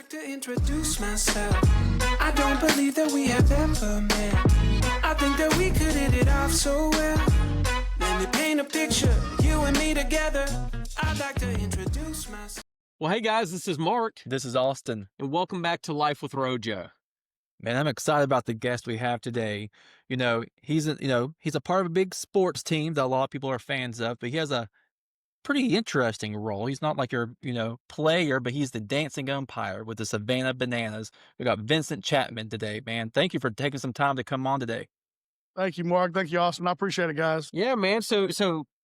like to introduce myself. I don't believe that we have ever met. I think that we could hit it off so well. Let me paint a picture, you and me together. I'd like to introduce myself. Well, hey guys, this is Mark, This is Austin. and welcome back to Life with Rojo. Man, I'm excited about the guest we have today. He's a part of a big sports team that a lot of people are fans of, but he has a pretty interesting role. He's not like your, player, but he's the dancing umpire with the Savannah Bananas. We got Vincent Chapman today, man. Thank you for taking some time to come on today. Thank you, Mark. Thank you, Austin. I appreciate it, guys. Yeah, man. So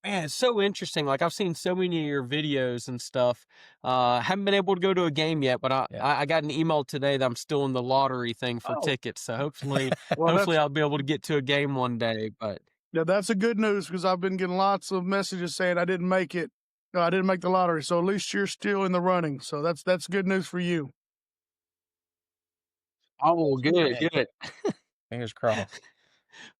man, it's so interesting. Like I've seen so many of your videos and stuff. Haven't been able to go to a game yet, but I got an email today that I'm still in the lottery thing for tickets. So hopefully, hopefully I'll be able to get to a game one day. But yeah, that's a good news because I've been getting lots of messages saying I didn't make it. No, I didn't make the lottery. So at least you're still in the running. So that's good news for you. oh, good. Fingers crossed.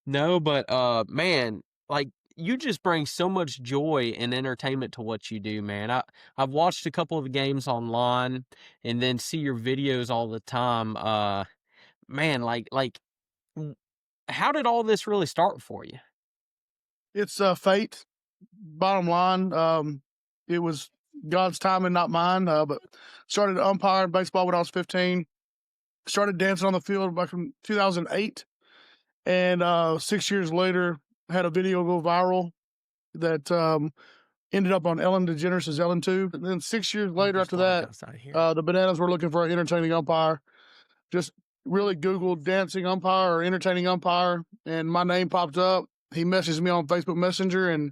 No, but man, like you just bring so much joy and entertainment to what you do, man. I've watched a couple of the games online and then see your videos all the time. Man, w- how did all this really start for you? It's fate. Bottom line, it was God's timing, not mine. But started umpiring baseball when I was 15. Started dancing on the field back in 2008. And 6 years later, had a video go viral that ended up on Ellen DeGeneres' Ellen Tube. And then 6 years later after that, the Bananas were looking for an entertaining umpire. Just really Googled dancing umpire or entertaining umpire, and my name popped up. He messaged me on Facebook Messenger, and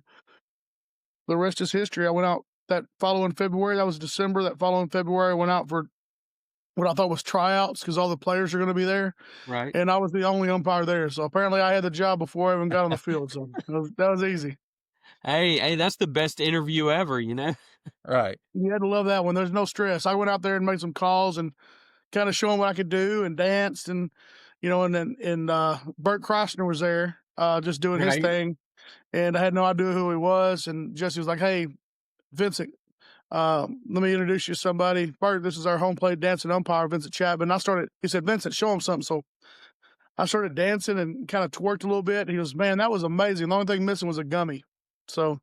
the rest is history. I went out that following February. That was December. That following February, I went out for what I thought was tryouts because all the players are going to be there. Right. And I was the only umpire there. So apparently I had the job before I even got on the field. So that was easy. Hey, that's the best interview ever, you know? Right. You had to love that one. There's no stress. I went out there and made some calls and kind of show them what I could do and danced. And, and then Bert Kreisner was there just doing his thing. And I had no idea who he was. And Jesse was like, hey, Vincent, let me introduce you to somebody. Bert, this is our home plate dancing umpire, Vincent Chapman. He said, Vincent, show him something. So I started dancing and kind of twerked a little bit. He goes, man, that was amazing. The only thing missing was a gummy. So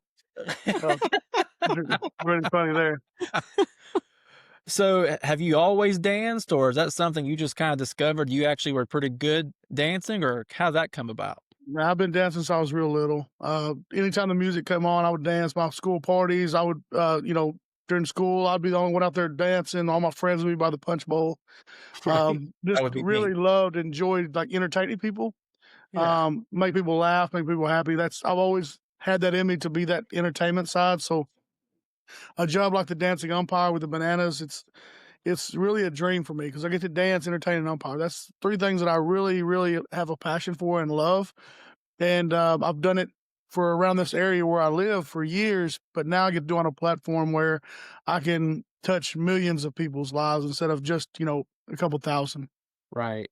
really funny there. So have you always danced, or is that something you just kind of discovered you actually were pretty good dancing, or how did that come about? I've been dancing since I was real little. Anytime the music came on, I would dance. My school parties, I would, during school, I'd be the only one out there dancing. All my friends would be by the punch bowl. Just really loved, enjoyed like entertaining people, make people laugh, make people happy. I've always had that in me to be that entertainment side. So a job like the dancing umpire with the Bananas, it's really a dream for me because I get to dance, entertain, and umpire. That's three things that I really, really have a passion for and love. And I've done it for around this area where I live for years, but now I get to do it on a platform where I can touch millions of people's lives instead of just, a couple thousand. Right.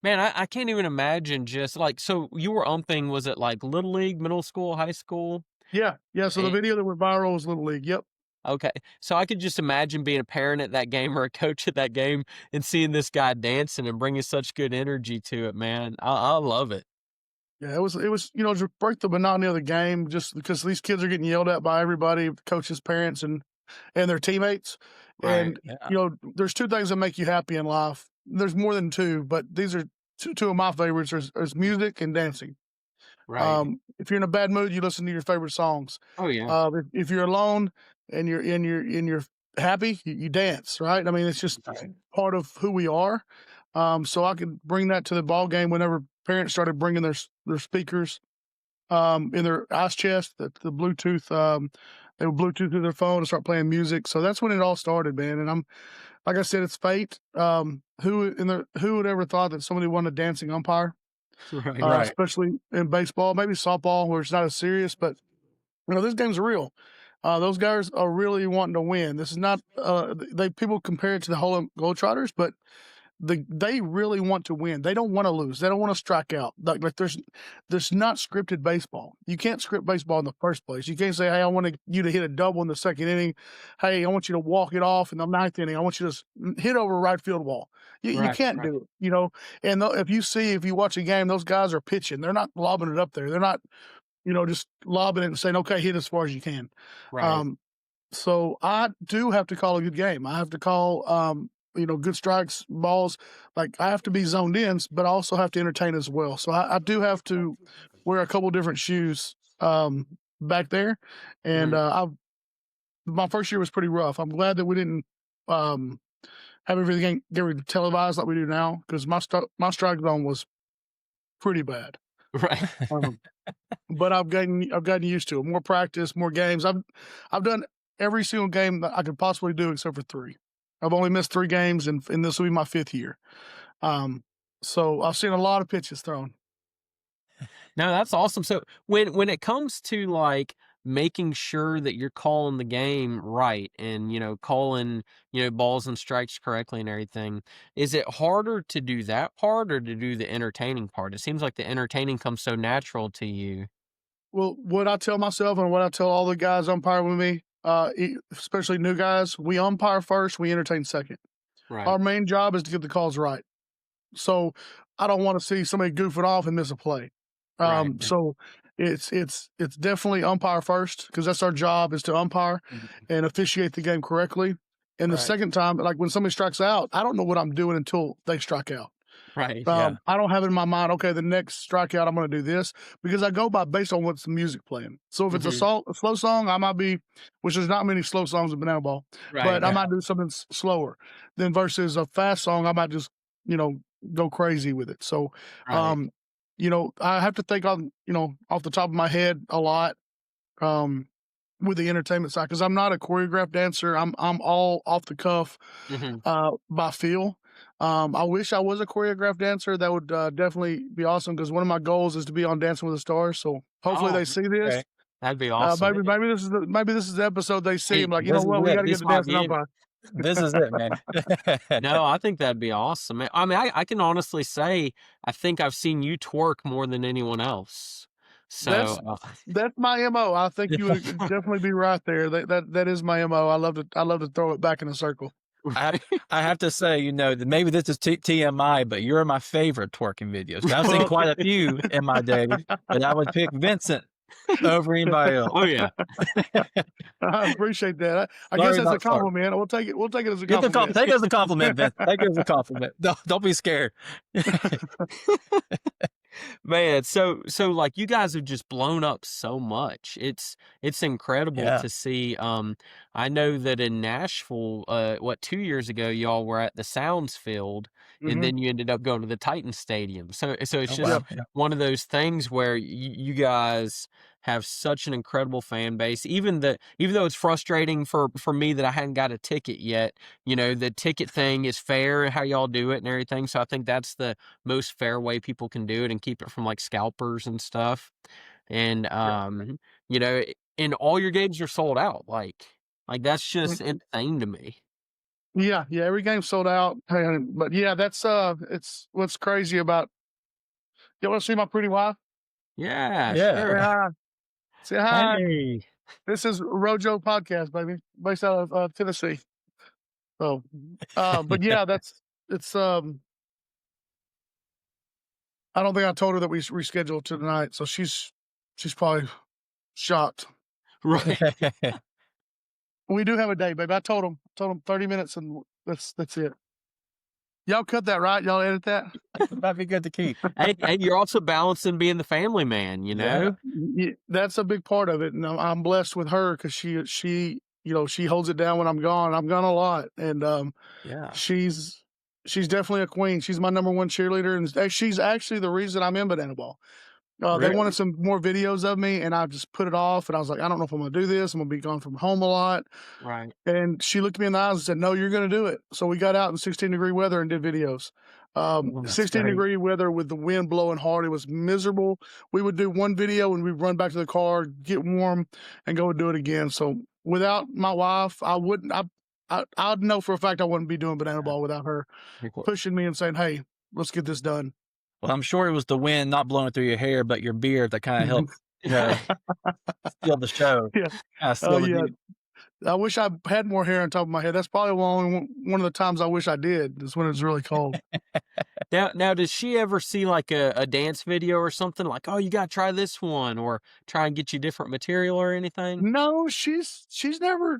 Man, I can't even imagine just so you were umping, was it like Little League, middle school, high school? Yeah. So the video that went viral was Little League. Yep. Okay. So I could just imagine being a parent at that game or a coach at that game and seeing this guy dancing and bringing such good energy to it, man. I love it. Yeah, it was, to break the monotony of the game just because these kids are getting yelled at by everybody, coaches, parents, and their teammates. Right. And, there's two things that make you happy in life. There's more than two, but these are two of my favorites. There's music and dancing. Right. If you're in a bad mood, you listen to your favorite songs. Oh yeah. If you're alone and you're happy, you dance, right? I mean, it's just part of who we are. So I could bring that to the ball game whenever parents started bringing their speakers in their ice chest, the Bluetooth. They would Bluetooth through their phone and start playing music. So that's when it all started, man. And like I said, it's fate. Who would ever thought that somebody wanted a dancing umpire? Right. Especially in baseball, maybe softball, where it's not as serious, but this game's real. Those guys are really wanting to win. This is not, people compare it to the Harlem Globetrotters, but they really want to win. They don't want to lose. They don't want to strike out. Like there's not scripted baseball. You can't script baseball in the first place. You can't say, hey, I want you to hit a double in the second inning. Hey, I want you to walk it off in the ninth inning. I want you to hit over a right field wall. You can't do it, you know. And if you watch a game, those guys are pitching. They're not lobbing it up there. They're not, you know, just lobbing it and saying, okay, hit as far as you can. Right. So I do have to call a good game. I have to call, you know, good strikes, balls. Like I have to be zoned in, but I also have to entertain as well. So I do have to wear a couple different shoes back there. And my first year was pretty rough. I'm glad that we didn't have everything televised like we do now, because my strike zone was pretty bad. Right. But I've gotten used to it. More practice, more games. I've done every single game that I could possibly do except for 3. I've only missed 3 games, and this will be my 5th year. So I've seen a lot of pitches thrown. No, that's awesome. So when it comes to like making sure that you're calling the game right and, you know, calling, you know, balls and strikes correctly and everything, is it harder to do that part or to do the entertaining part? It seems like the entertaining comes so natural to you. Well, what I tell myself and what I tell all the guys umpiring with me, especially new guys, we umpire first, we entertain second. Right. Our main job is to get the calls right. So I don't want to see somebody goofing off and miss a play. So it's definitely umpire first, because that's our job, is to umpire and officiate the game correctly. And the second time, like when somebody strikes out, I don't know what I'm doing until they strike out. Right. I don't have it in my mind, okay, the next strikeout, I'm going to do this, because I go based on what's the music playing. So if it's a slow song, I might be, which there's not many slow songs in Banana Ball, but I might do something slower. Then versus a fast song, I might just, you know, go crazy with it. So, you know, I have to think on, you know, off the top of my head a lot with the entertainment side, because I'm not a choreographed dancer. I'm all off the cuff by feel. I wish I was a choreographed dancer. That would definitely be awesome, because one of my goals is to be on Dancing with the Stars. So hopefully they see this. Okay. That'd be awesome. Maybe this is the episode they see. Hey, I'm like, you know what, we got to get the dancing umpire. This is it, man. No, I think that'd be awesome. I mean, I can honestly say I think I've seen you twerk more than anyone else. So that's my MO. I think you would definitely be right there. That is my MO. I love to throw it back in a circle. I have to say, you know, that maybe this is TMI, but you're my favorite twerking videos. I've seen quite a few in my day, but I would pick Vincent over anybody else. Oh yeah. I appreciate that. I guess that's a compliment. We'll take it as a compliment. Take it as a compliment, Vince. Take it as a compliment. Don't be scared. Man, so like you guys have just blown up so much. It's incredible to see. I know that in Nashville, 2 years ago, y'all were at the Sounds Field, and then you ended up going to the Titan Stadium. So it's just one of those things where you guys have such an incredible fan base. Even though it's frustrating for me that I hadn't got a ticket yet, you know, the ticket thing is fair, how y'all do it and everything. So I think that's the most fair way people can do it and keep it from like scalpers and stuff. And you know, and all your games are sold out. Like that's just insane to me. Yeah, every game's sold out. But yeah, that's it's what's crazy about. You want to see my pretty wife? Yeah. Sure. Say hi. Hey. This is Rojo podcast, baby, based out of Tennessee. So, but yeah, it's. I don't think I told her that we rescheduled tonight, so she's probably shocked. Right. We do have a date, baby. I told him 30 minutes, and that's it. Y'all cut that, right? Y'all edit that? That'd be good to keep. And you're also balancing being the family man, you know? Yeah, that's a big part of it. And I'm blessed with her, because she, you know, she holds it down when I'm gone. I'm gone a lot. And she's definitely a queen. She's my number one cheerleader. And she's actually the reason I'm in Banana Ball. They wanted some more videos of me, and I just put it off. And I was like, I don't know if I'm going to do this. I'm going to be gone from home a lot. Right. And she looked me in the eyes and said, no, you're going to do it. So we got out in 16-degree weather and did videos. 16-degree weather with the wind blowing hard. It was miserable. We would do one video and we'd run back to the car, get warm, and go and do it again. So without my wife, I I'd know for a fact I wouldn't be doing Banana Yeah. Ball without her Of course. pushing me and saying, "Hey, let's get this done." Well, I'm sure it was the wind not blowing through your hair, but your beard that kind of helped, you know, steal the show. Yeah. Steal the Yeah. view. I wish I had more hair on top of my head. That's probably one of the times I wish I did, is when it's really cold. Now, does she ever see like a dance video or something like, oh, you got to try this one, or try and get you different material or anything? No, she's never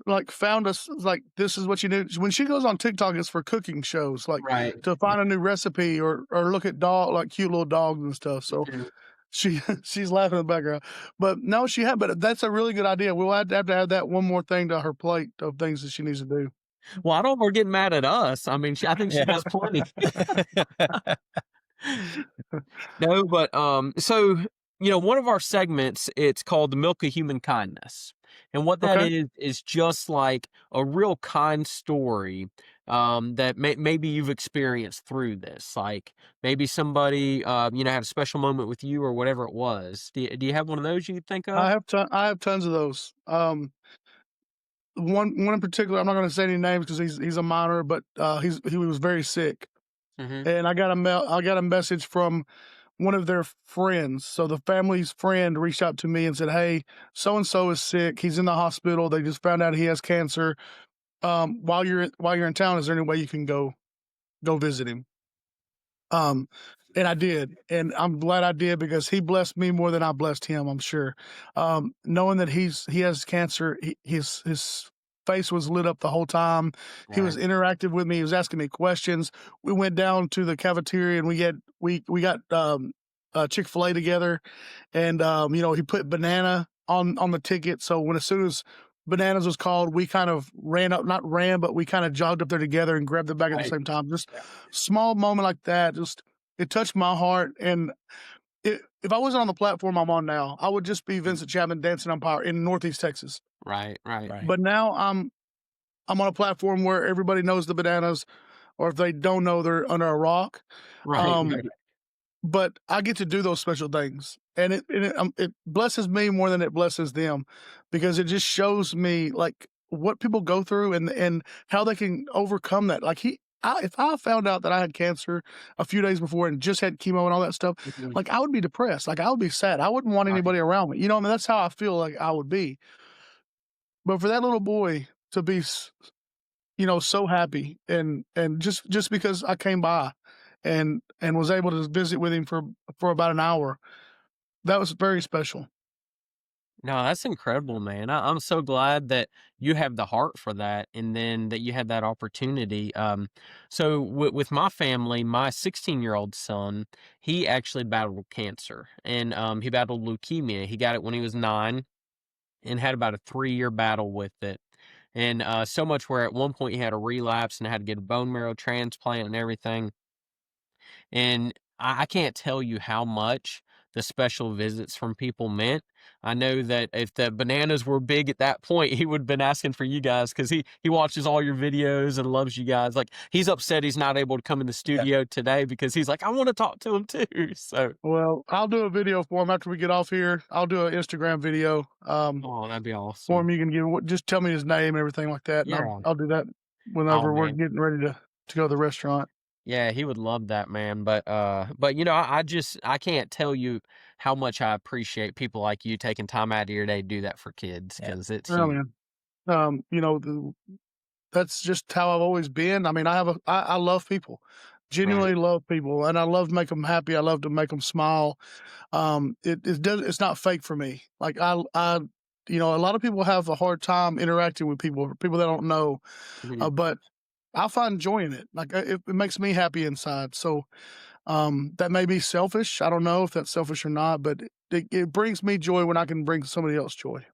like found us like, this is what you do. When she goes on TikTok, it's for cooking shows, like Right. to find a new recipe or look at like cute little dogs and stuff. So Mhm. she's laughing in the background. But no, but that's a really good idea. We'll have to add that one more thing to her plate of things that she needs to do. Well, I don't want her getting mad at us. I mean, I think she Yeah. does plenty. No, but so one of our segments, it's called the Milk of Human Kindness, and what that Okay. is just like a real kind story that maybe you've experienced through this. Like maybe somebody had a special moment with you or whatever it was. Do you have one of those you could think I of? have tons of those. One in particular, I'm not going to say any names because he's a minor, but he was very sick, Mm-hmm. and I got a message from one of their friends. So the family's friend reached out to me and said, "Hey, so and so is sick. He's in the hospital. They just found out he has cancer. While you're in town, is there any way you can go visit him?" And I did, and I'm glad I did because he blessed me more than I blessed him, I'm sure. Knowing that he has cancer, his face was lit up the whole time. He was interactive with me. He was asking me questions. We went down to the cafeteria and we got Chick-fil-A together, and he put banana on the ticket. So as soon as Bananas was called, we kind of not ran, but we kind of jogged up there together and grabbed the bag at the same time. Just small moment like that, it touched my heart. And if I wasn't on the platform I'm on now, I would just be Vincent Chapman, dancing umpire in Northeast Texas. Right. But now I'm on a platform where everybody knows the Bananas, or if they don't know, they're under a rock. Right. But I get to do those special things, and it blesses me more than it blesses them, because it just shows me like what people go through and how they can overcome that. Like if I found out that I had cancer a few days before and just had chemo and all that stuff, Mhm. like I would be depressed. Like I would be sad. I wouldn't want Right. anybody around me. I mean, that's how I feel like I would be. But for that little boy to be, so happy and just because I came by and was able to visit with him for about an hour, that was very special. No, that's incredible, man. I'm so glad that you have the heart for that, and then that you had that opportunity. So with my family, my 16-year-old son, he actually battled cancer, and he battled leukemia. He got it when he was 9, and had about a 3-year battle with it. And so much where at one point he had a relapse and had to get a bone marrow transplant and everything. And I can't tell you how much the special visits from people meant. I know that if the Bananas were big at that point, he would have been asking for you guys because he watches all your videos and loves you guys. Like he's upset he's not able to come in the studio today because he's like, I want to talk to him too. So, Well, I'll do a video for him after we get off here. I'll do an Instagram video oh, that'd be for awesome. him. You can just tell me his name and everything like that, and Yeah. I'll do that Oh, whenever we're man. getting ready to go to the restaurant. Yeah, he would love that, man. But I can't tell you how much I appreciate people like you taking time out of your day to do that for kids Yeah. because it's Yeah, huge. man. That's just how I've always been. I mean, I love people, genuinely love people, and I love to make them happy. I love to make them smile. It's not fake for me. Like a lot of people have a hard time interacting with people they don't know, Mhm. but I find joy in it. Like it makes me happy inside. So that may be selfish. I don't know if that's selfish or not, but it brings me joy when I can bring somebody else joy.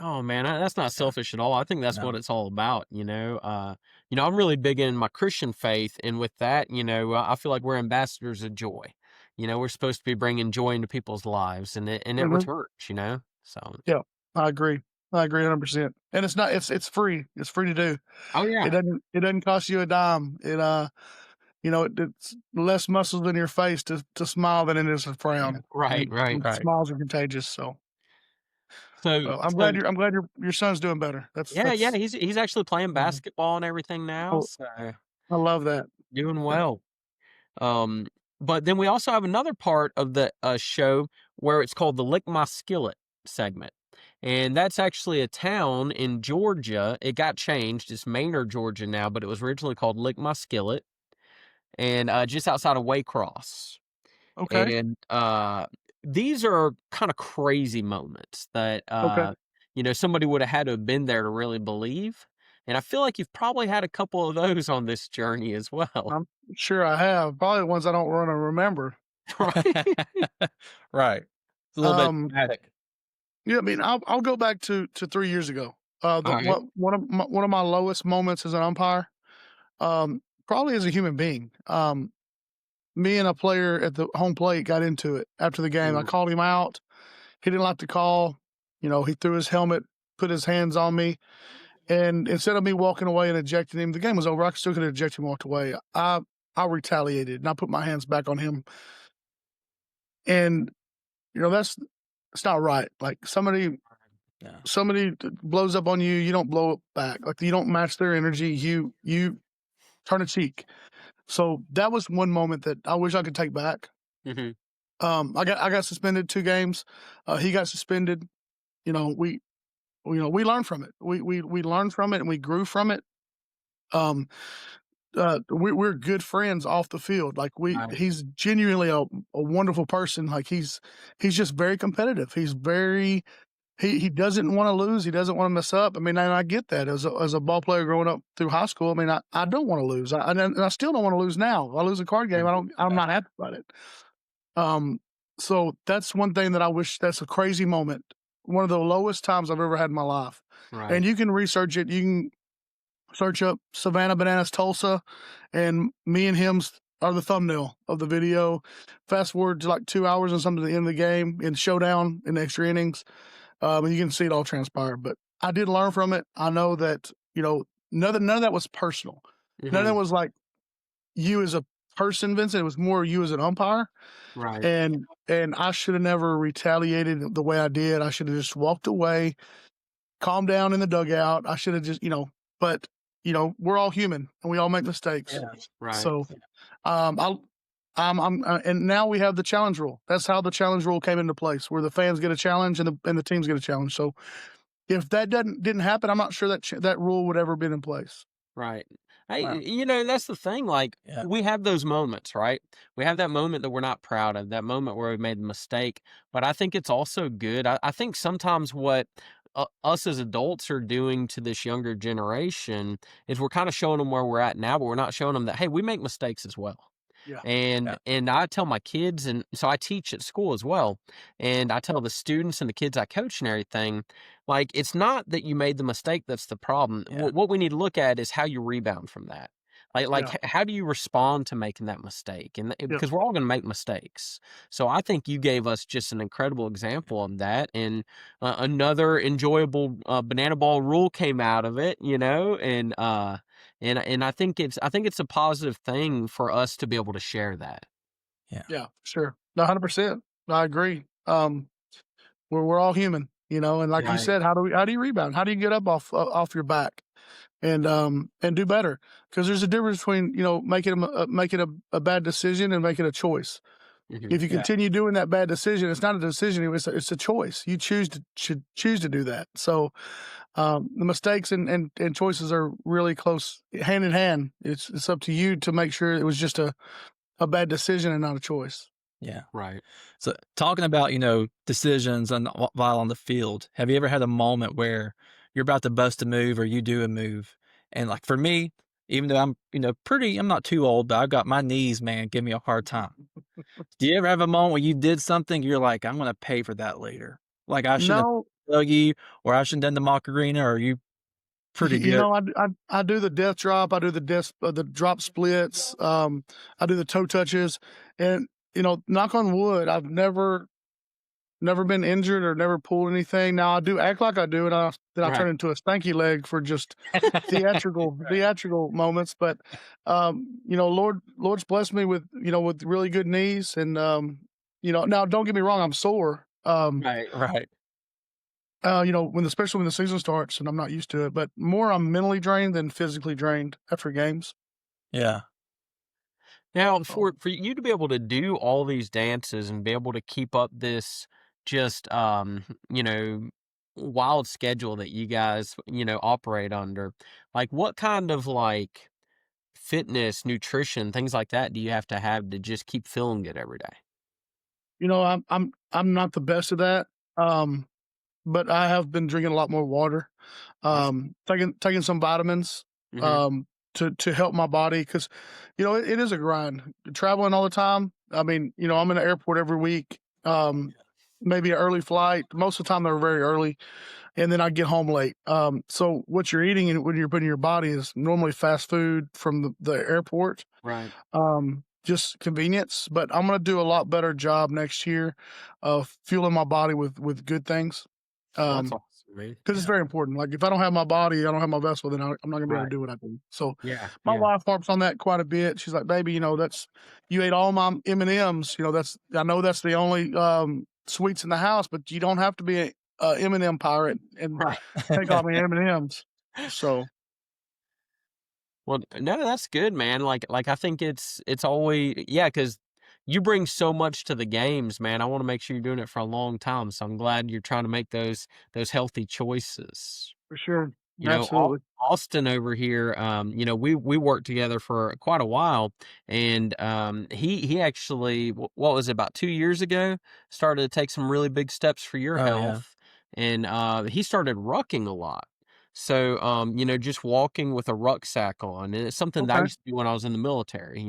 Oh man, that's not selfish at all. I think that's No. what it's all about. I'm really big in my Christian faith, and with that, I feel like we're ambassadors of joy. We're supposed to be bringing joy into people's lives, and it Mhm. returns. So. Yeah, I agree. I agree 100%. And it's free. It's free to do. Oh yeah. It doesn't cost you a dime. It's less muscles in your face to smile than it is to frown. Right. And smiles are contagious. So So, I'm so glad your son's doing better. yeah, That's he's actually playing Mhm. basketball and everything now, Oh, so I love that. doing well. Um, but then we also have another part of the show where it's called the Lick My Skillet segment. And that's actually a town in Georgia. It got changed. It's Maynard, Georgia now, but it was originally called Lick My Skillet, and just outside of Waycross. Okay. And these are kind of crazy moments that Okay. somebody would have had to have been there to really believe. And I feel like you've probably had a couple of those on this journey as well. I'm sure I have. Probably ones I don't wanna remember. Right? Right. It's a little bit Um, dramatic. yeah, I mean, I'll go back to 3 years ago. The All right. one of my lowest moments as an umpire, probably as a human being. Me and a player at the home plate got into it after the game. I Mm, called him out. He didn't like the call. He threw his helmet, put his hands on me, and instead of me walking away and ejecting him, the game was over. I still could have ejected him and walked away. I retaliated and I put my hands back on him. And that's it's not right. Like Yeah. somebody blows up on you, you don't blow up back. Like you don't match their energy. You turn a cheek. So that was one moment that I wish I could take back. hmm I got suspended 2 games. He got suspended. You know, we we learned from it. We learned from it and we grew from it. Um, we're good friends off the field. Like Right. he's genuinely a wonderful person. Like he's just very competitive. He's very he doesn't want to lose. He doesn't want to mess up. I mean, and I get that as a ball player growing up through high school. I mean, I don't want to lose. And I still don't want to lose now. If I lose a card game, I'm not happy about it. Um, so that's one thing that I wish. That's a crazy moment. One of the lowest times I've ever had in my life. Right. And you can research it. You can search up Savannah Bananas Tulsa, and me and him are the thumbnail of the video. Fast forward to like 2 hours and something to the end of the game in showdown in the extra innings. And you can see it all transpire. But I did learn from it. I know that none of that was personal. None of that hmm was like you as a person, Vincent. It was more you as an umpire. Right. And I should have never retaliated the way I did. I should have just walked away, calmed down in the dugout. I should have just, but we're all human and we all make mistakes. Yeah. Right. So, I'll, and now we have the challenge rule. That's how the challenge rule came into place, where the fans get a challenge and the teams get a challenge. So, if that didn't happen, I'm not sure that rule would ever been in place. Right. Hey, Wow. that's the thing. Like, Yeah. we have those moments, right? We have that moment that we're not proud of, that moment where we made the mistake. But I think it's also good. I think sometimes what us as adults are doing to this younger generation is we're kind of showing them where we're at now, but we're not showing them that, hey, we make mistakes as well. Yeah. And Yeah. and I tell my kids, and so I teach at school as well, and I tell the students and the kids I coach and everything, like, it's not that you made the mistake that's the problem. Yeah. What we need to look at is how you rebound from that. Like Yeah. how do you respond to making that mistake? And Yep. because we're all going to make mistakes. So I think you gave us just an incredible example of that, and another enjoyable banana ball rule came out of it, and I think it's a positive thing for us to be able to share that. Yeah. Sure. 100%. I agree. We're all human, and like you Right. said, how do you rebound? How do you get up off your back and do better? Because there's a difference between making a bad decision and making a choice. Mhm. If you Yeah. continue doing that bad decision, it's not a decision; it's a choice. You should choose to do that. So the mistakes and choices are really close, hand in hand. It's up to you to make sure it was just a bad decision and not a choice. Yeah. Right. So talking about, decisions and while on the field, have you ever had a moment where you're about to bust a move or you do a move? And like for me, even though I'm, I'm not too old, but I've got my knees, man, give me a hard time. Do you ever have a moment where you did something, you're like, I'm going to pay for that later? Like I shouldn't No, have dug you, or I shouldn't have done the mock arena, or are you pretty you good? know, I do the death drop. I do the drop splits. I do the toe touches, and knock on wood, I've never been injured or never pulled anything. Now I do act like I do, and then I Right. turn into a stanky leg for just theatrical moments. But Lord's blessed me with really good knees, and now don't get me wrong, I'm sore. Right. Right. Especially when the season starts and I'm not used to it, but more I'm mentally drained than physically drained after games. Yeah. Now, Oh, for you to be able to do all these dances and be able to keep up this just you know, wild schedule that you guys, operate under, like what kind of like fitness, nutrition, things like that do you have to just keep feeling good every day? I'm not the best at that. Um, but I have been drinking a lot more water. That's Taking some vitamins hmm um to help my body because it is a grind. Traveling all the time. I mean, I'm in the airport every week. Maybe an early flight. Most of the time they're very early, and then I get home late. So what you're eating and what you're putting in your body is normally fast food from the airport. right. Just convenience, but I'm gonna do a lot better job next year of fueling my body with good things. Well, that's Um, awesome, man. because it's very important. Like if I don't have my body, I don't have my vessel, then I'm not gonna be able to Right. do what I do. So Yeah. my Yeah. wife harps on that quite a bit. She's like, "Baby, that's you ate all my M&Ms. That's I know that's the only sweets in the house, but you don't have to be a M&M pirate and Right. take all my M&Ms." So Well, no, that's good, man. Like I think it's always yeah, because you bring so much to the games, man. I want to make sure you're doing it for a long time. So I'm glad you're trying to make those healthy choices. for sure, Au absolutely. Austin over here, we worked together for quite a while, and, he actually what was it, about 2 years ago, started to take some really big steps for your Oh, yeah. health, and, he started rucking a lot. So, just walking with a rucksack on, and it's something that I Okay. used to do when I was in the military,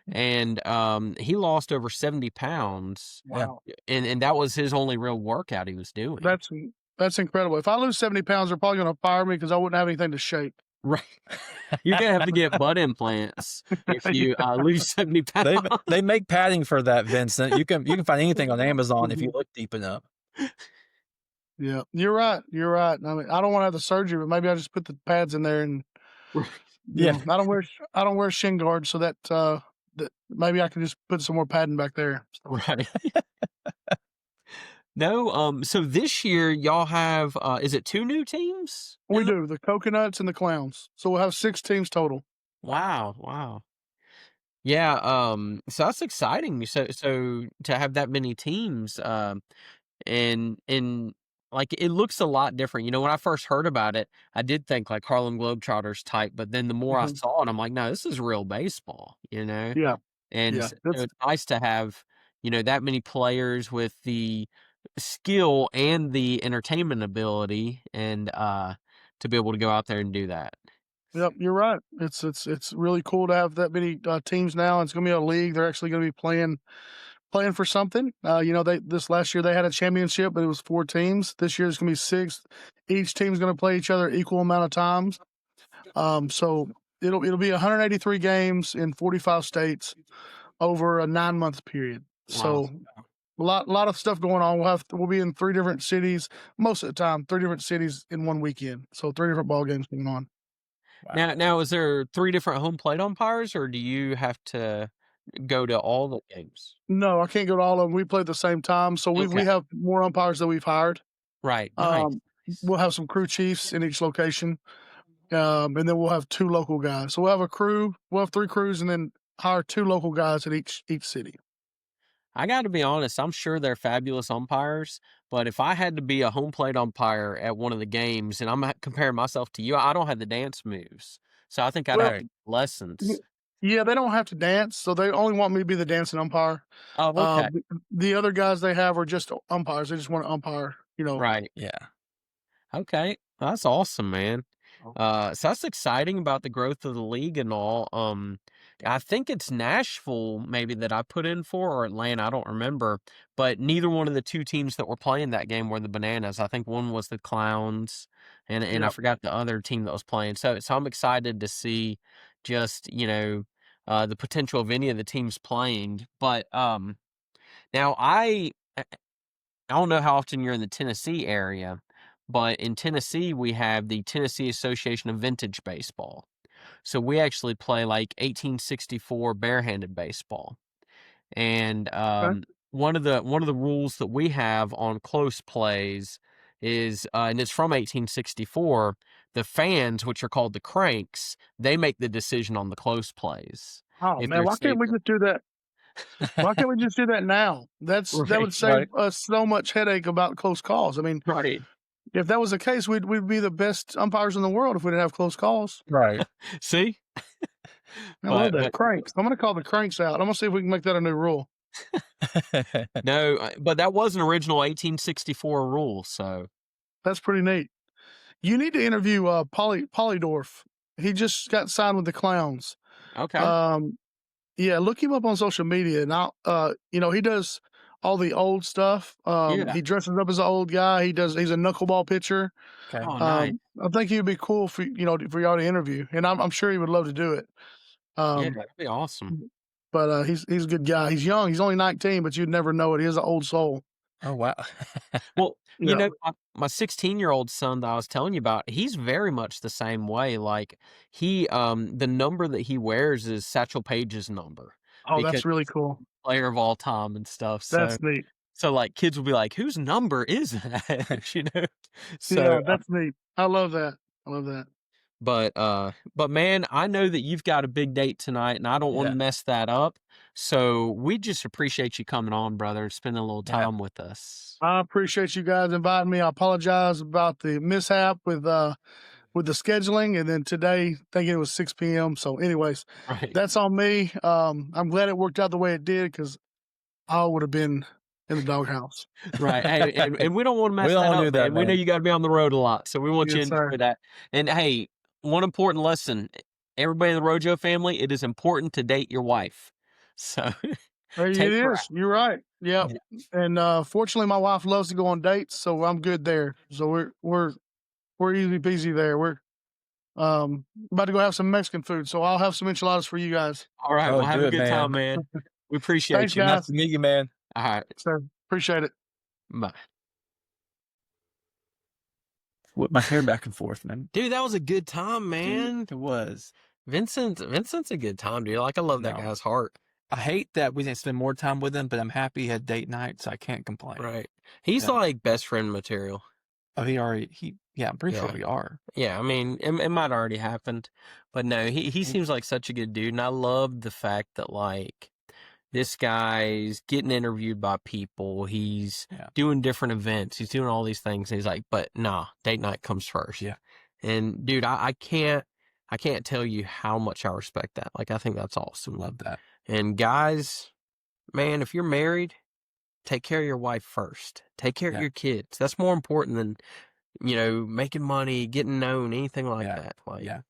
and, he lost over 70 pounds, Yeah. Wow. and that was his only real workout he was doing. That's that's incredible. If I lose 70 pounds, they're probably gonna fire me because I wouldn't have anything to shake. Right. You're gonna have to get butt implants if you, Yeah. lose 70 pounds. They make padding for that, Vincent. You can find anything on Amazon if you look deep enough. Yeah, you're right, you're right. I mean, I don't wanna have the surgery, but maybe I just put the pads in there and, Right. Yeah. I don't wear shin guards so that maybe I can just put some more padding back there. So Right. No, so this year y'all have, is it 2 new teams we in the do, the coconuts and the clowns. So we'll have 6 teams total. Wow, wow. Yeah, so that's exciting. So to have that many teams, and like it looks a lot different. When I first heard about it, I did think like Harlem Globetrotters type, but then the more I Mhm. saw it, I'm like, no, this is real baseball. Yeah, And yeah, so that's it's nice to have, that many players with the skill and the entertainment ability and to be able to go out there and do that. yep, you're right. It's really cool to have that many, teams now. It's gonna be a league. They're actually gonna be playing for something. They this last year they had a championship, but it was 4 teams. This year it's gonna be 6. Each team's gonna play each other equal amount of times. So it'll be 183 games in 45 states over a 9-month period. Wow. So a lot of stuff going on. We'll be in 3 different cities most of the time, 3 different cities in one weekend. So 3 different ball games going on. Wow. Now is there 3 different home plate umpires, or do you have to go to all the games? No, I can't go to all of them. We play at the same time, so we Okay. we have more umpires that we've hired. Right. Nice. Um, Nice. we'll have some crew chiefs in each location, and then we'll have 2 local guys. So we'll have a crew. We'll have 3 crews, and then hire 2 local guys at each city. I got to be honest, I'm sure they're fabulous umpires, but if I had to be a home plate umpire at one of the games, and comparing myself to you, I don't have the dance moves. So I think I'd have Well, to get y lessons. yeah, they don't have to dance, so they only want me to be the dancing umpire. Oh, okay. The other guys they have are just umpires. They just want to umpire. Right. Yeah. Okay. That's awesome, man. Oh. So that's exciting about the growth of the league and all. I think it's Nashville maybe that I put in for or Atlanta, I don't remember. But neither one of the 2 teams that were playing that game were the Bananas. I think one was the Clowns and I Yeah. forgot the other team that was playing. So I'm excited to see just, the potential of any of the teams playing. But now I don't know how often you're in the Tennessee area, but in Tennessee, we have the Tennessee Association of Vintage Baseball. So we actually play like 1864 barehanded baseball. And Okay. one of the rules that we have on close plays is, and it's from 1864. The fans, which are called the cranks, they make the decision on the close plays. Oh If man, they're why can't we saving, just do that? Why can't we just do that now? That right, would save Right. us so much headache about close calls. I mean, right. if that was the case, we'd be the best umpires in the world if we didn't have close calls. Right. See, I love that. but Cranks. I'm gonna call the cranks out. I'm gonna see if we can make that a new rule. no, but that was an original 1864 rule. So That's pretty neat. You need to interview Polydorf. He just got signed with the Clowns. okay, Yeah, look him up on social media. And he does all the old stuff. Yeah. He dresses up as an old guy. He's a knuckleball pitcher. Okay. oh nice, I think he would be cool for y'all to interview, and I'm sure he would love to do it. yeah, that'd be awesome. But he's a good guy. He's young. He's only 19, but you'd never know it. He has an old soul. Oh wow. Well, Yeah. my 16-year-old son that I was telling you about, he's very much the same way. Like he, the number that he wears is Satchel Paige's number. Oh, because that's really he's the cool. player of all time and stuff. That's neat. So like kids will be like, whose number is that? Yeah, So, that's neat. I love that. I love that. but man, I know that you've got a big date tonight, and I don't want Yeah. to mess that up. So we just appreciate you coming on, brother, and spending a little Yeah. time with us. I appreciate you guys inviting me. I apologize about the mishap with the scheduling, and then today thinking it was 6 p.m. So, anyways, Right. that's on me. I'm glad it worked out the way it did because I would have been in the doghouse. Right. Hey, and we don't want to mess We that all knew up, that, man. We know man. you got to be on the road a lot, so we want you Yes, to enjoy sir. that. And hey, one important lesson: everybody in the Rojo family, it is important to date your wife. So It take her is. out. You're right. Yep. Yeah. And fortunately, my wife loves to go on dates, so I'm good there. So we're easy peasy there. We're about to go have some Mexican food, so I'll have some enchiladas for you guys. All right. Oh, Well, have do a it, good time, man. man. We appreciate Thanks, you. guys. Nice to meet you, man. All right. So appreciate it. Bye. Whip my hair back and forth, man. Dude, that was a good time, man. It was. Vincent's a good time, dude. Like I love that No. guy's heart. I hate that we didn't spend more time with him, but I'm happy he had date night, so I can't complain. Right. He's Yeah. like best friend material. Oh, yeah, I'm pretty sure Yeah. we are. Yeah, I mean, it might already happened, but no, he seems like such a good dude, and I love the fact that like this guy's getting interviewed by people, he's Yeah. doing different events, he's doing all these things, and he's like, but nah, date night comes first. Yeah. And dude, I can't tell you how much I respect that. Like I think that's awesome. Love that. And guys, man, if you're married, take care of your wife first. Take care of Yeah. your kids. That's more important than making money, getting known, anything like Yeah. that. Like, Yeah.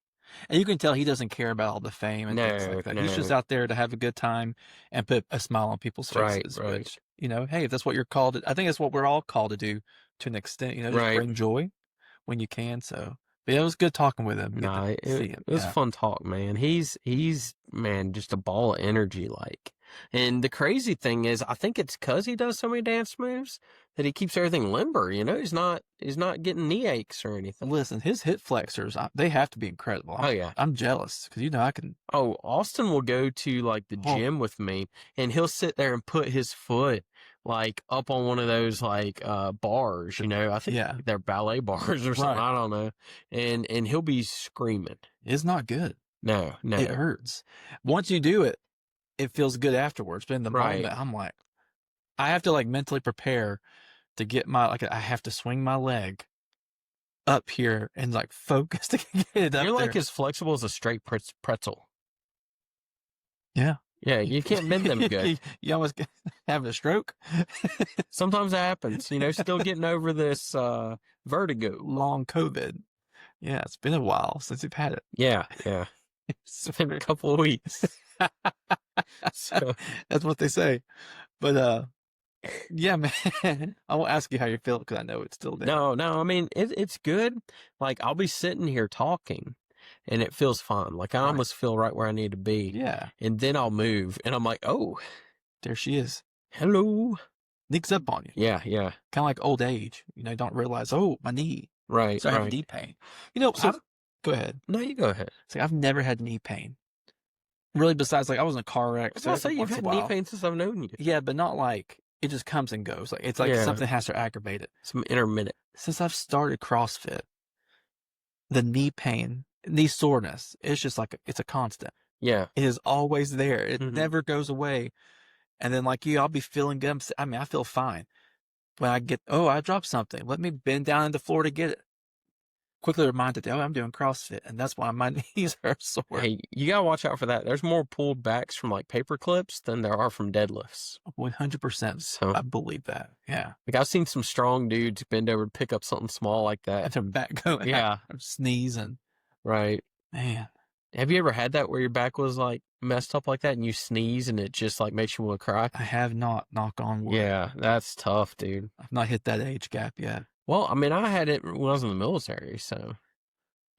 And you can tell he doesn't care about all the fame and things No, like that. He's just no. out there to have a good time and put a smile on people's Right, faces. right. Which, hey, if that's what you're called to, I think that's what we're all called to do to an extent, just Right. bring joy when you can. So, but yeah, it was good talking with him. Good Nah, to see him. it was Yeah. a fun talk, man. He's man, just a ball of energy, like. And the crazy thing is, I think it's because he does so many dance moves that he keeps everything limber. He's not getting knee aches or anything. Listen, his hip flexors, they have to be incredible. Oh yeah. I'm jealous because I can. Oh, Austin will go to like the Oh. gym with me, and he'll sit there and put his foot like up on one of those like bars. I think Yeah. they're ballet bars or something. Right. I don't know. And he'll be screaming. It's not good. No. It hurts. Once you do it, it feels good afterwards. But in the Right. moment, I'm like, I have to like mentally prepare to get I have to swing my leg up here and like focus to get it up You're like there. as flexible as a straight pretzel. Yeah. Yeah, you can't bend them good. You almost having a stroke. Sometimes that happens. Still getting over this vertigo. Long COVID. Yeah, it's been a while since you've had it. Yeah. It's been a couple of weeks. So That's what they say. But yeah, man. I won't ask you how you feel because I know it's still there. no. I mean, it's good. Like I'll be sitting here talking, and it feels fine. Like I Right. almost feel right where I need to be. Yeah, And then I'll move, and I'm like, oh, there she is. hello. Sneaks up on you. Yeah. Kind of like old age. You don't realize, oh, my knee. Right. So I have right. knee pain. So- Go ahead. No, you go ahead. It's like I've never had knee pain. Really, besides like I was in a car wreck. I was gonna say you've once in had a knee while. pain since I've known you. Yeah, but not like it just comes and goes. Like it's like Yeah. something has to aggravate it. Some intermittent. Since I've started CrossFit, the knee pain, knee soreness, it's just like it's a constant. Yeah. It is always there. It Mhm. never goes away. And then like you, I'll be feeling good. I mean, I feel fine. When I get, I dropped something. Let me bend down on the floor to get it. Quickly reminded, I'm doing CrossFit, and that's why my knees are sore. Hey, you gotta watch out for that. There's more pulled backs from like paper clips than there are from deadlifts. 100%. So I believe that. Yeah. like I've seen some strong dudes bend over to pick up something small like And that. their back going. Yeah. Sneezing. Right. Man. Have you ever had that where your back was like messed up like that and you sneeze and it just like makes you want to cry? I have not, knock on wood. Yeah, that's tough, dude. I've not hit that age gap yet. Well, I mean, I had it when I was in the military, so.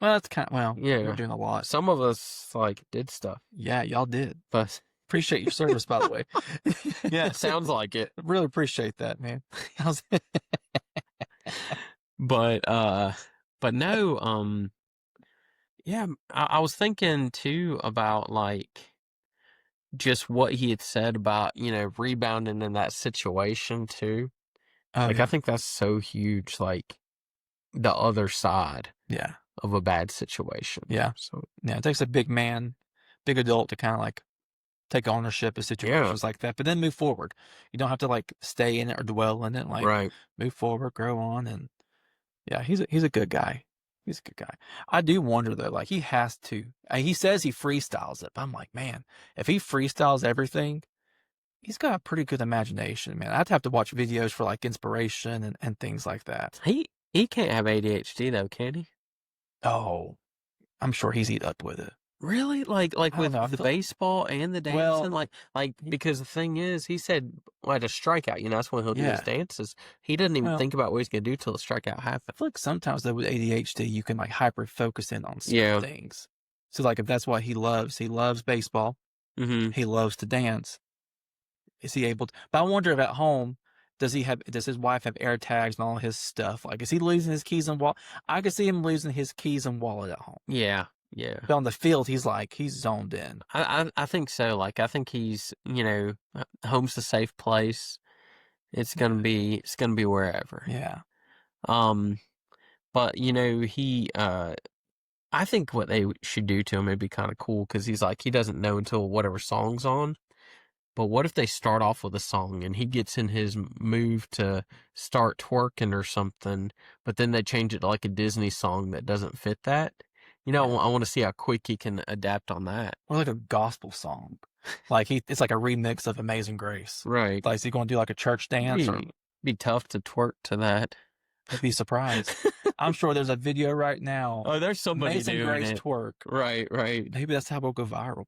Well, that's kind of, Yeah. you're doing a lot. Some of us like did stuff. Yeah, y'all did. But Appreciate your service, by the way. yeah, it sounds like it. Really appreciate that, man. But no, yeah, I was thinking too about like just what he had said about, rebounding in that situation too. Oh, Like yeah. I think that's so huge, like the other side Yeah. of a bad situation. Yeah. So Yeah, it takes a big man, big adult to kind of like take ownership of situations like that, but then move forward. You don't have to like stay in it or dwell in it. Like right. move forward, grow on, and yeah, he's a good guy. He's a good guy. I do wonder though, like he has to. He says he freestyles it, but I'm like, man, if he freestyles everything, he's got a pretty good imagination, man. I'd have to watch videos for like inspiration and things like that. He can't have ADHD though, can he? Oh, I'm sure he's eat up with it. Really? Like I don't with know, I the feel- baseball and the dancing? Well, Because the thing is, he said, at a strikeout, that's when he'll do his Yeah. dances. He doesn't even Well- think about what he's going to do till the strikeout I happens. feel like sometimes though with ADHD, you can like hyper focus in on certain Yeah. things. So like if that's what he loves baseball. Mm-hmm. He loves to dance. Is he able to? But I wonder if at home, does his wife have air tags and all his stuff? Like, is he losing his keys and wallet? I could see him losing his keys and wallet at home. Yeah. Yeah. But on the field, he's zoned in. I think so. Like, I think he's, home's a safe place. It's going to be wherever. Yeah. But, I think what they should do to him would be kind of cool because he's like, he doesn't know until whatever song's on. But what if they start off with a song and he gets in his move to start twerking or something, but then they change it to like a Disney song that doesn't fit that? I want to see how quick he can adapt on that. Or like a gospel song. Like it's like a remix of Amazing Grace. Right. Like, is he going to do like a church dance or Be tough to twerk to that. I'd be surprised. I'm sure there's a video right now. Oh, there's somebody Amazing doing Grace it. twerk. Right. Maybe that's how we'll go viral.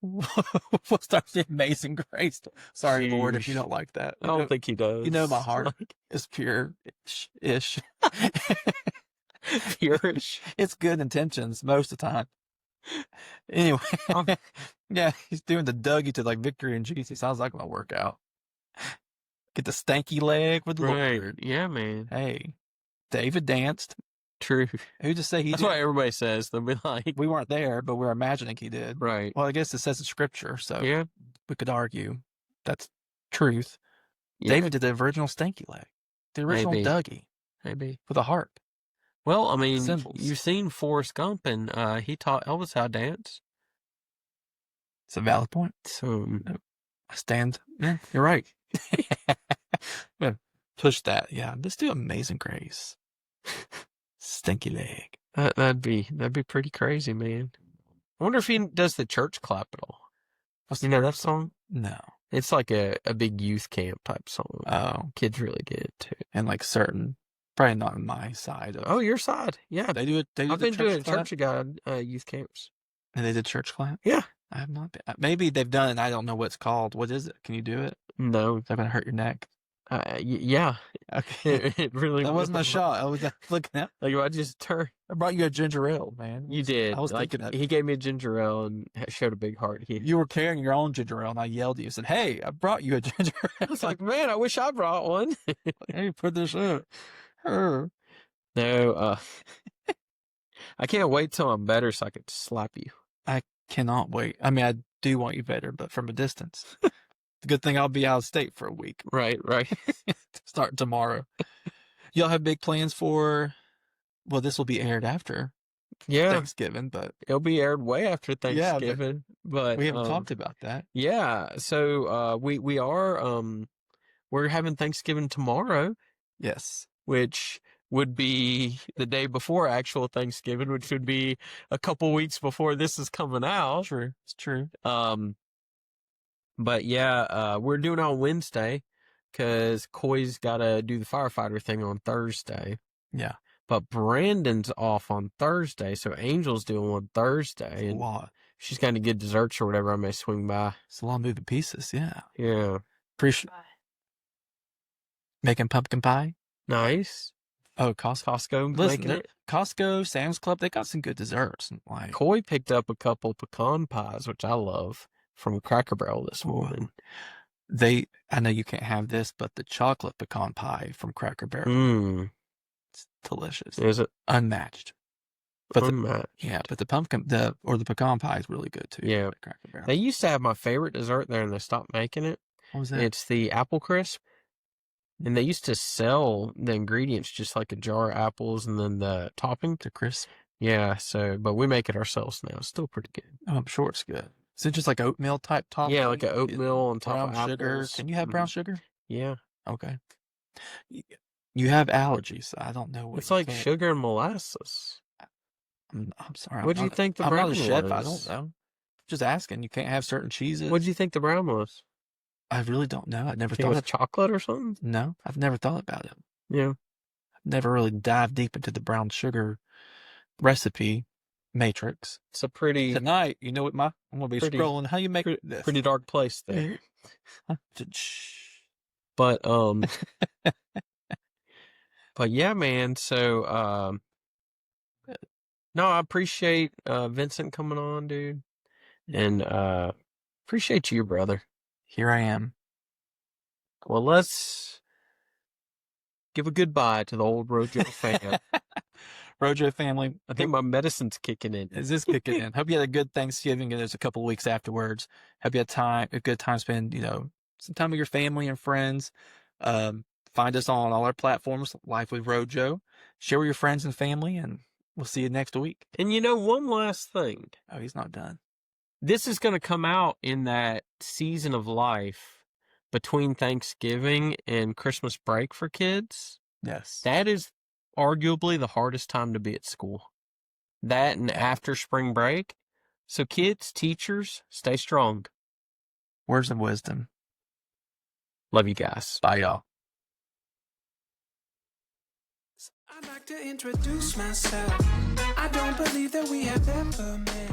We'll start the Amazing Grace. Sorry, Lord, if you Sheesh. don't like that. I don't think he does. You know my heart is pure-ish. Purish. It's good intentions most of the time. Anyway, yeah, he's doing the Dougie to like Victory and Jesus. How's that gonna work out? Get the stanky leg with the Right. Lord. Yeah, man. Hey, David danced. True. Who just say he That's did? what everybody says. They'll be like, We weren't there, but we're imagining he did. right. Well, I guess it says in scripture, so Yeah. we could argue that's truth. Yeah, David did the original stanky leg, the original Maybe. Dougie maybe. with a harp. Well, I mean, Symbols. you've seen Forrest Gump, and he taught Elvis how to dance. It's a valid point. So, I stand. Yeah, you're right. Yeah, push that. Yeah, let's do Amazing Grace. Stinky leg. that'd be pretty crazy, man. I wonder if he does the church clap at all. You know that song? No. It's like a big youth camp type song. Oh, Kids really get it too. and like certain, probably not on my side. Oh, your side? Yeah. They do it. They do I've the been doing clap? church guide youth camps. And they did church clap. Yeah. I have not been. Maybe they've done it. And I don't know what it's called. What is it? Can you do it? No. Is that gonna hurt your neck? Yeah. Okay. It really That wasn't a will. shot. I was looking at. Like if I just turn. I brought you a ginger ale, man. You did. I was like, thinking that he gave me a ginger ale and showed a big heart. you were carrying your own ginger ale, and I yelled at you and said, "Hey, I brought you a ginger ale." I was like, man, I wish I brought one. "Hey, put this in." Her. No, I can't wait till I'm better so I could slap you. I cannot wait. I mean, I do want you better, but from a distance. Good thing I'll be out of state for a week. Right. Start tomorrow. Y'all have big plans for? Well, this will be aired after Thanksgiving, but it'll be aired way after Yeah, but Thanksgiving. But we haven't talked about that. Yeah, so we are we're having Thanksgiving tomorrow, Yes. which would be the day before actual Thanksgiving, which would be a couple weeks before this is coming out. True. It's true. But yeah, we're doing it on Wednesday because Coy's got to do the firefighter thing on Thursday. Yeah. But Brandon's off on Thursday, so Angel's doing one Thursday. It's a And lot. she's going to get desserts or whatever I may swing by. It's a lot of moving pieces. Yeah. Yeah. Appreciate making pumpkin pie. Nice. Oh, Costco. Making Listen, it. Costco, Sam's Club, they got some good desserts. Like Coy picked up a couple pecan pies, which I love, from Cracker Barrel this Ooh. morning. I know you can't have this, but the chocolate pecan pie from Cracker Barrel, Mmm. it's delicious. Is it? Unmatched. But Unmatched. but the pecan pie is really good too. Yeah. at Cracker Barrel. They used to have my favorite dessert there, and they stopped making it. What was that? It's the apple crisp. And they used to sell the ingredients just like a jar of apples and then the topping. The crisp. Yeah, but we make it ourselves now. It's still pretty good. Oh, I'm sure it's good. Is it just like oatmeal type topping? Yeah, like an oatmeal on top brown of apples. sugar. Can you have brown sugar? Yeah. Okay. You have allergies. So I don't know what It's like can't. sugar and molasses. I'm sorry. What do you think the I'm brown not a chef. was? I don't know. Just asking. You can't have certain cheeses. What do you think the brown was? I really don't know. I never Think it thought was of chocolate or something? No, I've never thought about it. Yeah. I've never really dived deep into the brown sugar recipe matrix. It's a pretty Tonight, you know what I'm gonna be scrolling. How you make this? pretty dark place there. But but yeah, man. So no, I appreciate Vincent coming on, dude, and appreciate you, brother. Here I am. Well, let's give a goodbye to the old Rojo fan. Rojo family. I think my medicine's kicking in. Is this kicking in? Hope you had a good Thanksgiving and there's a couple of weeks afterwards. Hope you had a good time spend, some time with your family and friends. Find us on all our platforms, Life with Rojo. Share with your friends and family, and we'll see you next week. And one last thing. Oh, he's not done. This is going to come out in that season of life between Thanksgiving and Christmas break for kids. Yes. That is arguably the hardest time to be at school. That and after spring break. So kids, teachers, stay strong. Words of wisdom. Love you guys. Bye, y'all. I'd like to introduce myself. I don't believe that we have ever met.